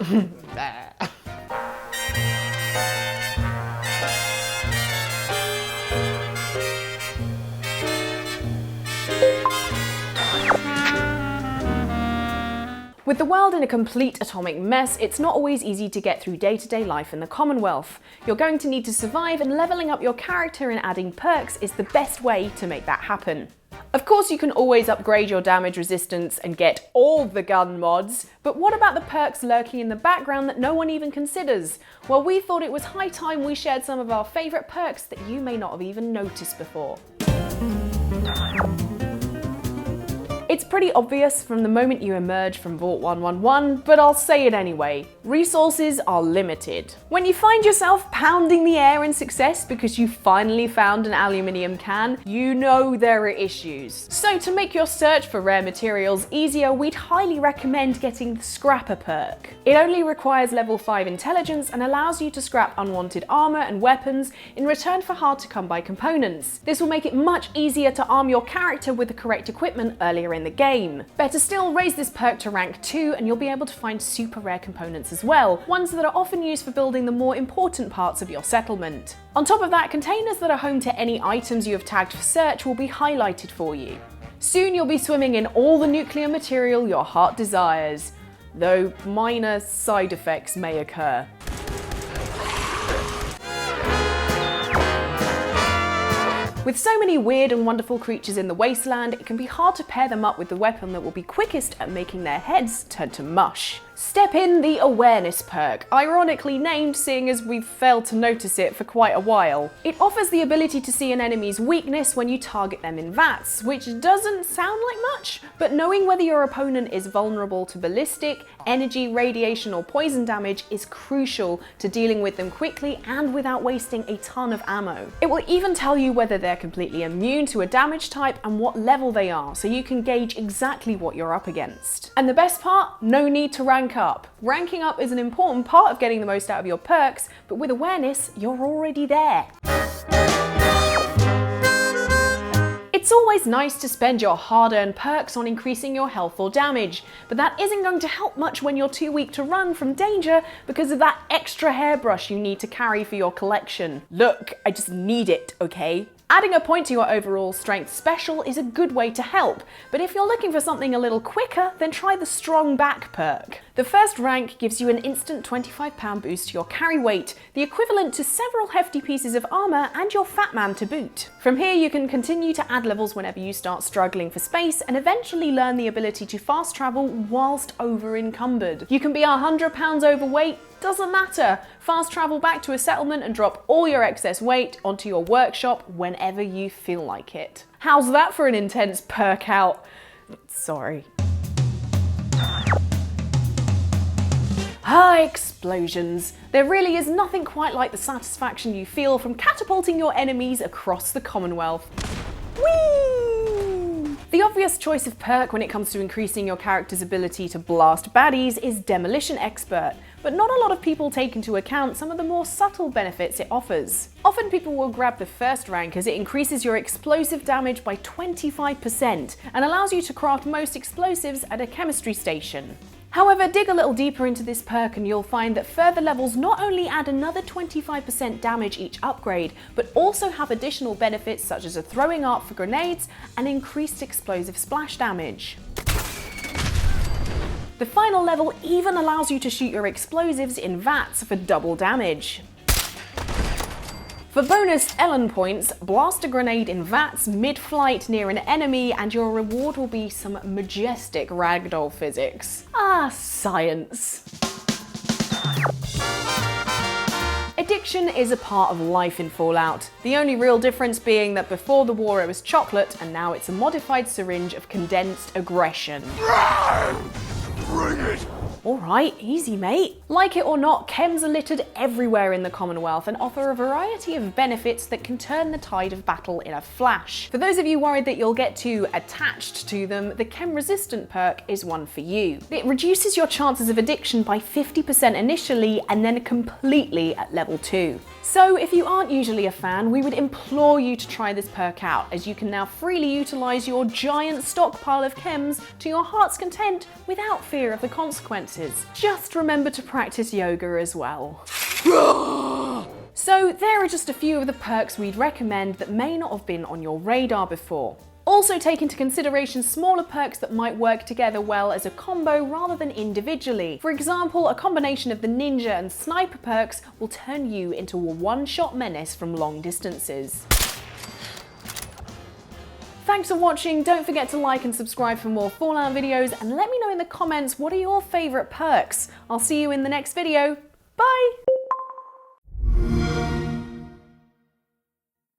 With the world in a complete atomic mess, it's not always easy to get through day-to-day life in the Commonwealth. You're going to need to survive, and leveling up your character and adding perks is the best way to make that happen. Of course, you can always upgrade your damage resistance and get all the gun mods, but what about the perks lurking in the background that no one even considers? Well, we thought it was high time we shared some of our favourite perks that you may not have even noticed before. It's pretty obvious from the moment you emerge from Vault 111, but I'll say it anyway. Resources are limited. When you find yourself pounding the air in success because you finally found an aluminium can, you know there are issues. So to make your search for rare materials easier, we'd highly recommend getting the Scrapper perk. It only requires level 5 intelligence and allows you to scrap unwanted armor and weapons in return for hard to come by components. This will make it much easier to arm your character with the correct equipment earlier in the game. Better still, raise this perk to rank 2 and you'll be able to find super rare components as well, ones that are often used for building the more important parts of your settlement. On top of that, containers that are home to any items you have tagged for search will be highlighted for you. Soon you'll be swimming in all the nuclear material your heart desires, though minor side effects may occur. With so many weird and wonderful creatures in the Wasteland, it can be hard to pair them up with the weapon that will be quickest at making their heads turn to mush. Step in the Awareness perk, ironically named seeing as we've failed to notice it for quite a while. It offers the ability to see an enemy's weakness when you target them in VATS, which doesn't sound like much, but knowing whether your opponent is vulnerable to ballistic, energy, radiation or poison damage is crucial to dealing with them quickly and without wasting a ton of ammo. It will even tell you whether they're completely immune to a damage type and what level they are, so you can gauge exactly what you're up against. And the best part? No need to rank up. Ranking up is an important part of getting the most out of your perks, but with Awareness, you're already there. It's always nice to spend your hard-earned perks on increasing your health or damage, but that isn't going to help much when you're too weak to run from danger because of that extra hairbrush you need to carry for your collection. Look, I just need it, okay? Adding a point to your overall strength special is a good way to help, but if you're looking for something a little quicker, then try the Strong Back perk. The first rank gives you an instant £25 boost to your carry weight, the equivalent to several hefty pieces of armor and your fat man to boot. From here you can continue to add levels whenever you start struggling for space and eventually learn the ability to fast travel whilst over encumbered. You can be £100 overweight, doesn't matter. Fast travel back to a settlement and drop all your excess weight onto your workshop whenever you feel like it. How's that for an intense perk out? Sorry. Explosions. There really is nothing quite like the satisfaction you feel from catapulting your enemies across the Commonwealth. Whee! The obvious choice of perk when it comes to increasing your character's ability to blast baddies is Demolition Expert, but not a lot of people take into account some of the more subtle benefits it offers. Often people will grab the first rank as it increases your explosive damage by 25% and allows you to craft most explosives at a chemistry station. However, dig a little deeper into this perk and you'll find that further levels not only add another 25% damage each upgrade, but also have additional benefits such as a throwing arc for grenades and increased explosive splash damage. The final level even allows you to shoot your explosives in VATS for double damage. For bonus Ellen points, blast a grenade in VATS mid-flight near an enemy and your reward will be some majestic ragdoll physics. Ah, science. Addiction is a part of life in Fallout, the only real difference being that before the war it was chocolate and now it's a modified syringe of condensed aggression. Bring it! Alright, easy mate. Like it or not, chems are littered everywhere in the Commonwealth and offer a variety of benefits that can turn the tide of battle in a flash. For those of you worried that you'll get too attached to them, the Chem Resistant perk is one for you. It reduces your chances of addiction by 50% initially and then completely at level 2. So if you aren't usually a fan, we would implore you to try this perk out, as you can now freely utilise your giant stockpile of chems to your heart's content without fear of the consequences. exercises. Just remember to practice yoga as well. So there are just a few of the perks we'd recommend that may not have been on your radar before. Also take into consideration smaller perks that might work together well as a combo rather than individually. For example, a combination of the ninja and sniper perks will turn you into a one-shot menace from long distances. Thanks for watching, don't forget to like and subscribe for more Fallout videos, and let me know in the comments what are your favourite perks. I'll see you in the next video. Bye!